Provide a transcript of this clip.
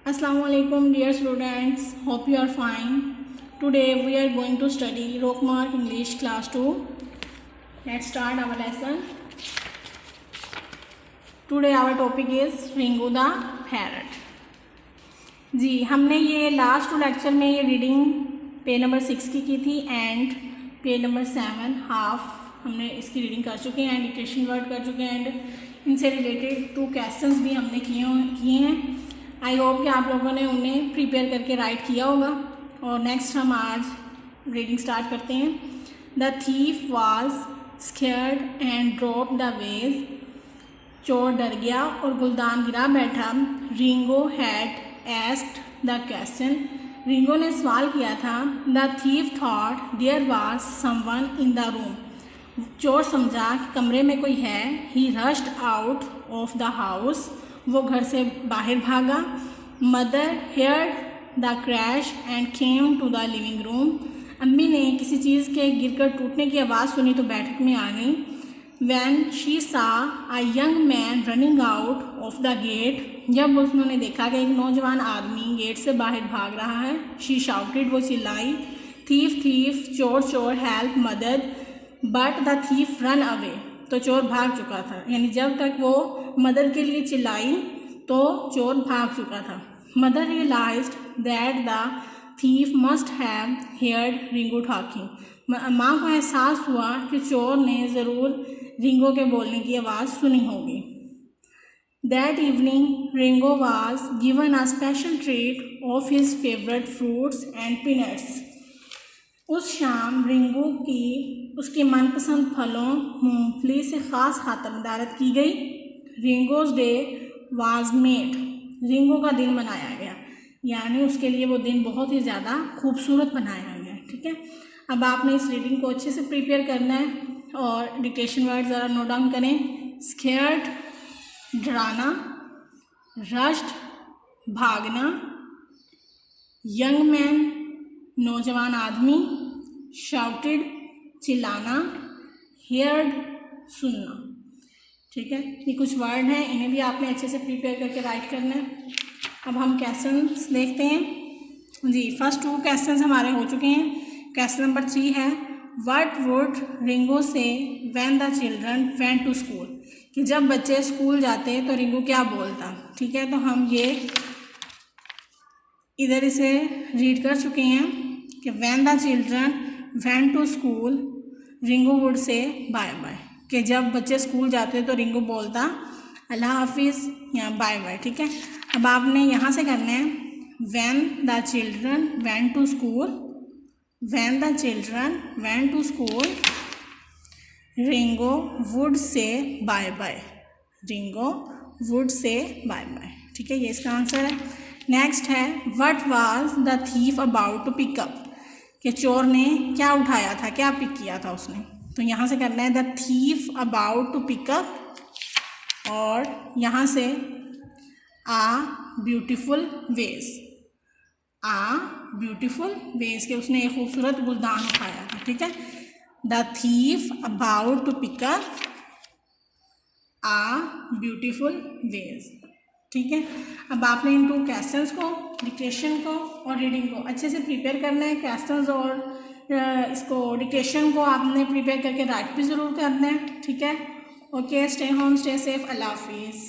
Assalamu alaikum dear students, hope you are fine. Today we are going to study Rockmark English class 2. Let's start our lesson. Today our topic is Ringo the Parrot. जी हमने ये last lecture में ये reading page number 6 की थी and page number 7 half हमने इसकी reading कर चुके हैं एंड डिक्टेशन वर्ड कर चुके हैं एंड इनसे रिलेटेड 2 क्वेश्चंस भी हमने किए हैं. आई होप कि आप लोगों ने उन्हें प्रिपेयर करके राइट किया होगा. और नेक्स्ट हम आज रीडिंग स्टार्ट करते हैं. The thief was scared and drop the vase. चोर डर गया और गुलदान गिरा बैठा. Ringo had asked the question. Ringo ने सवाल किया था. The thief thought there was someone in the room. चोर समझा कि कमरे में कोई है. He rushed out of the house. वो घर से बाहर भागा. Mother heard the crash and came to the living room. अम्मी ने किसी चीज़ के गिरकर टूटने की आवाज़ सुनी तो बैठक में आ गई. When she saw a young man running out of the gate. जब उन्होंने देखा कि एक नौजवान आदमी गेट से बाहर भाग रहा है. शी शाउटेड, वो चिल्लाई. थीफ थीफ, चोर चोर, हेल्प मदद. But the thief run away. तो चोर भाग चुका था. यानी जब तक वो मदद के लिए चिल्लाई तो चोर भाग चुका था. Mother realised that the thief must have heard Ringo talking. माँ को एहसास हुआ कि चोर ने ज़रूर रिंगो के बोलने की आवाज़ सुनी होगी. That evening Ringo was given a special treat of his favourite fruits and peanuts. उस शाम रिंगो की उसके मनपसंद फलों मूंगफली से ख़ास खातरदारत की गई. रिंगोज डे वाज मेड. रिंगो का दिन मनाया गया, यानी उसके लिए वो दिन बहुत ही ज़्यादा खूबसूरत बनाया गया. ठीक है, अब आपने इस रीडिंग को अच्छे से प्रिपेयर करना है और डिक्टेशन वर्ड ज़रा नोट डाउन करें. स्केयर्ड डराना, रश्ड भागना, यंग मैन नौजवान आदमी, शाउटेड चिल्लाना, हेयर्ड सुनना. ठीक है, ये कुछ वर्ड हैं, इन्हें भी आपने अच्छे से प्रिपेयर करके राइट करना है. अब हम क्वेश्चंस देखते हैं. जी फर्स्ट 2 क्वेश्चंस हमारे हो चुके हैं. क्वेश्चन नंबर 3 है what would Ringo say when the children went to school. कि जब बच्चे स्कूल जाते तो रिंगो क्या बोलता. ठीक है, तो हम ये इधर इसे रीड कर चुके हैं कि when the children went to school Ringo would say bye bye. कि जब बच्चे स्कूल जाते तो रिंगो बोलता अल्लाह हाफिज़ या बाय बाय. ठीक है, अब आपने यहाँ से करना है when the children went to school. When the children went to school Ringo would say bye bye. Ringo would say bye bye. ठीक है, ये इसका आंसर है. नेक्स्ट है what was the thief about to pick up. कि चोर ने क्या उठाया था, क्या पिक किया था उसने. तो यहाँ से करना है the thief about to pick up और यहाँ से a beautiful vase. A beautiful vase के उसने एक खूबसूरत गुलदान उठाया था. ठीक है, the thief about to pick up a beautiful vase. ठीक है, अब आपने इन 2 क्वेश्चंस को, डिक्टेशन को और रीडिंग को अच्छे से प्रिपेयर करना है. क्वेश्चंस और इसको डिक्टेशन को आपने प्रिपेयर करके राइट भी ज़रूर करना है. ठीक है, okay, stay home, stay safe, अल्लाह हाफिज़.